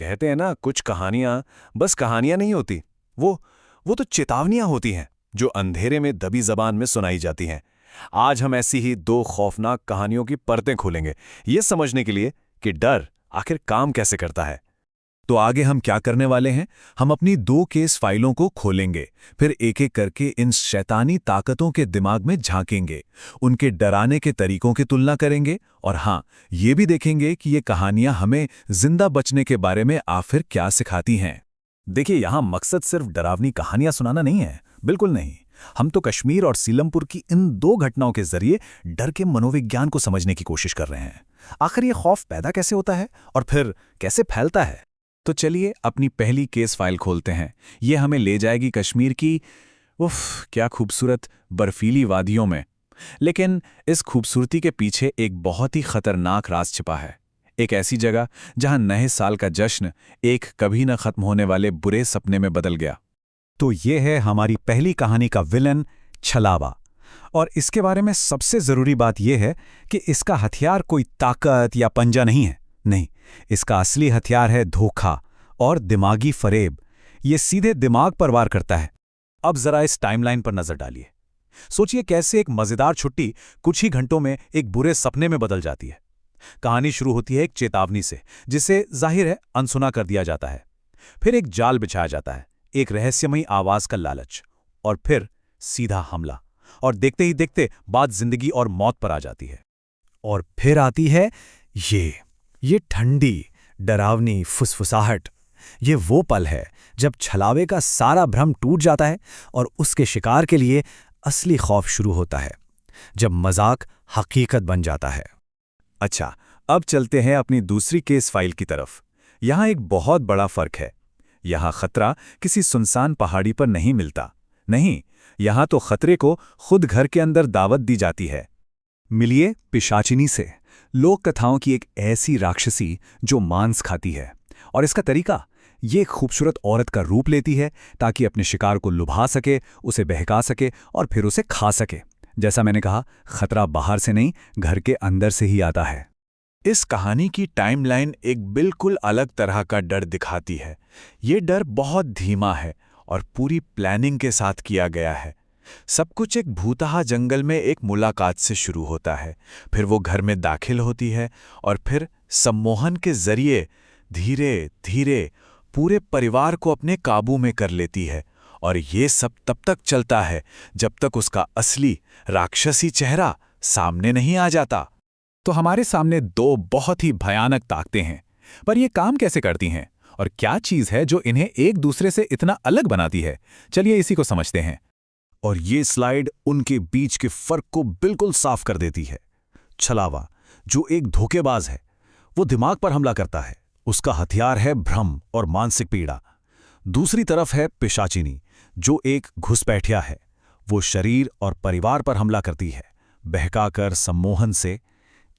कहते हैं ना, कुछ कहानियां बस कहानियां नहीं होती। वो तो चेतावनियां होती हैं जो अंधेरे में दबी जबान में सुनाई जाती हैं। आज हम ऐसी ही दो खौफनाक कहानियों की परतें खोलेंगे, ये समझने के लिए कि डर आखिर काम कैसे करता है। तो आगे हम क्या करने वाले हैं? हम अपनी दो केस फाइलों को खोलेंगे, फिर एक एक करके इन शैतानी ताकतों के दिमाग में झांकेंगे, उनके डराने के तरीकों की तुलना करेंगे और हाँ, ये भी देखेंगे कि ये कहानियां हमें जिंदा बचने के बारे में आखिर क्या सिखाती हैं। देखिए, यहां मकसद सिर्फ डरावनी कहानियां सुनाना नहीं है, बिल्कुल नहीं। हम तो कश्मीर और सीलमपुर की इन दो घटनाओं के जरिए डर के मनोविज्ञान को समझने की कोशिश कर रहे हैं। आखिर ये खौफ पैदा कैसे होता है और फिर कैसे फैलता है। तो चलिए अपनी पहली केस फाइल खोलते हैं। ये हमें ले जाएगी कश्मीर की क्या खूबसूरत बर्फीली वादियों में। लेकिन इस खूबसूरती के पीछे एक बहुत ही खतरनाक राज छिपा है। एक ऐसी जगह जहां नए साल का जश्न एक कभी न खत्म होने वाले बुरे सपने में बदल गया। तो ये है हमारी पहली कहानी का विलन, छलावा। और इसके बारे में सबसे जरूरी बात यह है कि इसका हथियार कोई ताकत या पंजा नहीं है। नहीं, इसका असली हथियार है धोखा और दिमागी फरेब। ये सीधे दिमाग पर वार करता है। अब जरा इस टाइमलाइन पर नजर डालिए। सोचिए कैसे एक मजेदार छुट्टी कुछ ही घंटों में एक बुरे सपने में बदल जाती है। कहानी शुरू होती है एक चेतावनी से, जिसे जाहिर है अनसुना कर दिया जाता है। फिर एक जाल बिछाया जाता है, एक रहस्यमयी आवाज का लालच, और फिर सीधा हमला। और देखते ही देखते बात जिंदगी और मौत पर आ जाती है। और फिर आती है ये ठंडी, डरावनी फुसफुसाहट। ये वो पल है जब छलावे का सारा भ्रम टूट जाता है और उसके शिकार के लिए असली खौफ शुरू होता है, जब मजाक हकीकत बन जाता है। अच्छा, अब चलते हैं अपनी दूसरी केस फाइल की तरफ। यहां एक बहुत बड़ा फर्क है। यहां खतरा किसी सुनसान पहाड़ी पर नहीं मिलता। नहीं, यहां तो खतरे को खुद घर के अंदर दावत दी जाती है। मिलिए पिशाचिनी से, लोक कथाओं की एक ऐसी राक्षसी जो मांस खाती है। और इसका तरीका, ये एक खूबसूरत औरत का रूप लेती है ताकि अपने शिकार को लुभा सके, उसे बहका सके और फिर उसे खा सके। जैसा मैंने कहा, खतरा बाहर से नहीं, घर के अंदर से ही आता है। इस कहानी की टाइमलाइन एक बिल्कुल अलग तरह का डर दिखाती है। ये डर बहुत धीमा है और पूरी प्लानिंग के साथ किया गया है। सब कुछ एक भूतहा जंगल में एक मुलाकात से शुरू होता है, फिर वो घर में दाखिल होती है और फिर सम्मोहन के जरिए धीरे धीरे पूरे परिवार को अपने काबू में कर लेती है। और ये सब तब तक चलता है जब तक उसका असली राक्षसी चेहरा सामने नहीं आ जाता। तो हमारे सामने दो बहुत ही भयानक ताकतें हैं, पर ये काम कैसे करती हैं और क्या चीज़ है जो इन्हें एक दूसरे से इतना अलग बनाती है? चलिए इसी को समझते हैं। और ये स्लाइड उनके बीच के फर्क को बिल्कुल साफ कर देती है। छलावा, जो एक धोखेबाज है, वो दिमाग पर हमला करता है। उसका हथियार है भ्रम और मानसिक पीड़ा। दूसरी तरफ है पिशाचिनी, जो एक घुसपैठिया है। वो शरीर और परिवार पर हमला करती है, बहकाकर, सम्मोहन से।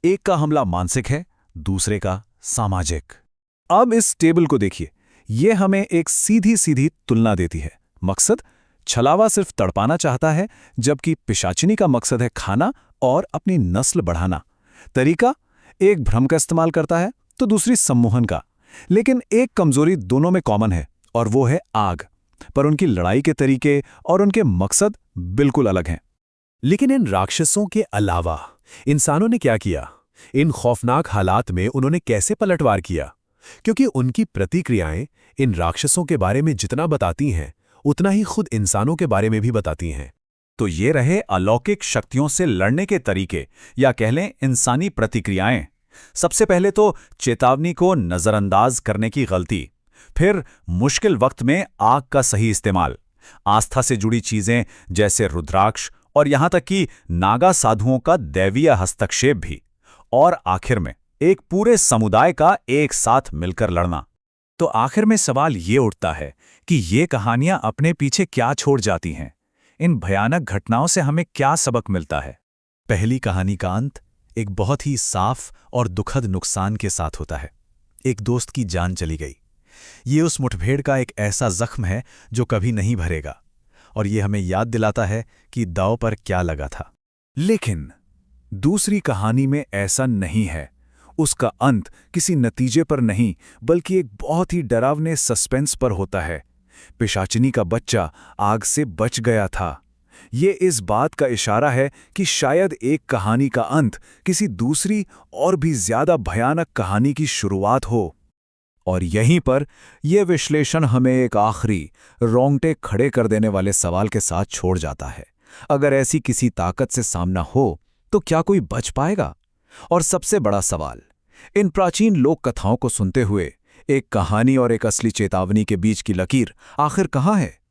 एक का हमला मानसिक है, दूसरे का सामाजिक। अब इस टेबल को देखिए, ये हमें एक सीधी सीधी तुलना देती है। मकसद, छलावा सिर्फ तड़पाना चाहता है, जबकि पिशाचिनी का मकसद है खाना और अपनी नस्ल बढ़ाना। तरीका, एक भ्रम का इस्तेमाल करता है तो दूसरी सम्मोहन का। लेकिन एक कमजोरी दोनों में कॉमन है और वो है आग। पर उनकी लड़ाई के तरीके और उनके मकसद बिल्कुल अलग हैं। लेकिन इन राक्षसों के अलावा इंसानों ने क्या किया? इन खौफनाक हालात में उन्होंने कैसे पलटवार किया? क्योंकि उनकी प्रतिक्रियाएं इन राक्षसों के बारे में जितना बताती हैं, उतना ही खुद इंसानों के बारे में भी बताती हैं। तो ये रहे अलौकिक शक्तियों से लड़ने के तरीके, या कह लें इंसानी प्रतिक्रियाएं। सबसे पहले तो चेतावनी को नजरअंदाज करने की गलती, फिर मुश्किल वक्त में आग का सही इस्तेमाल, आस्था से जुड़ी चीजें जैसे रुद्राक्ष, और यहां तक कि नागा साधुओं का दैवीय हस्तक्षेप भी, और आखिर में एक पूरे समुदाय का एक साथ मिलकर लड़ना। तो आखिर में सवाल ये उठता है कि ये कहानियां अपने पीछे क्या छोड़ जाती हैं? इन भयानक घटनाओं से हमें क्या सबक मिलता है? पहली कहानी का अंत एक बहुत ही साफ और दुखद नुकसान के साथ होता है। एक दोस्त की जान चली गई। ये उस मुठभेड़ का एक ऐसा जख्म है जो कभी नहीं भरेगा, और ये हमें याद दिलाता है कि दांव पर क्या लगा था। लेकिन दूसरी कहानी में ऐसा नहीं है। उसका अंत किसी नतीजे पर नहीं बल्कि एक बहुत ही डरावने सस्पेंस पर होता है। पिशाचिनी का बच्चा आग से बच गया था। ये इस बात का इशारा है कि शायद एक कहानी का अंत किसी दूसरी और भी ज्यादा भयानक कहानी की शुरुआत हो। और यहीं पर यह विश्लेषण हमें एक आखिरी रोंगटे खड़े कर देने वाले सवाल के साथ छोड़ जाता है। अगर ऐसी किसी ताकत से सामना हो तो क्या कोई बच पाएगा? और सबसे बड़ा सवाल, इन प्राचीन लोक कथाओं को सुनते हुए एक कहानी और एक असली चेतावनी के बीच की लकीर आखिर कहाँ है?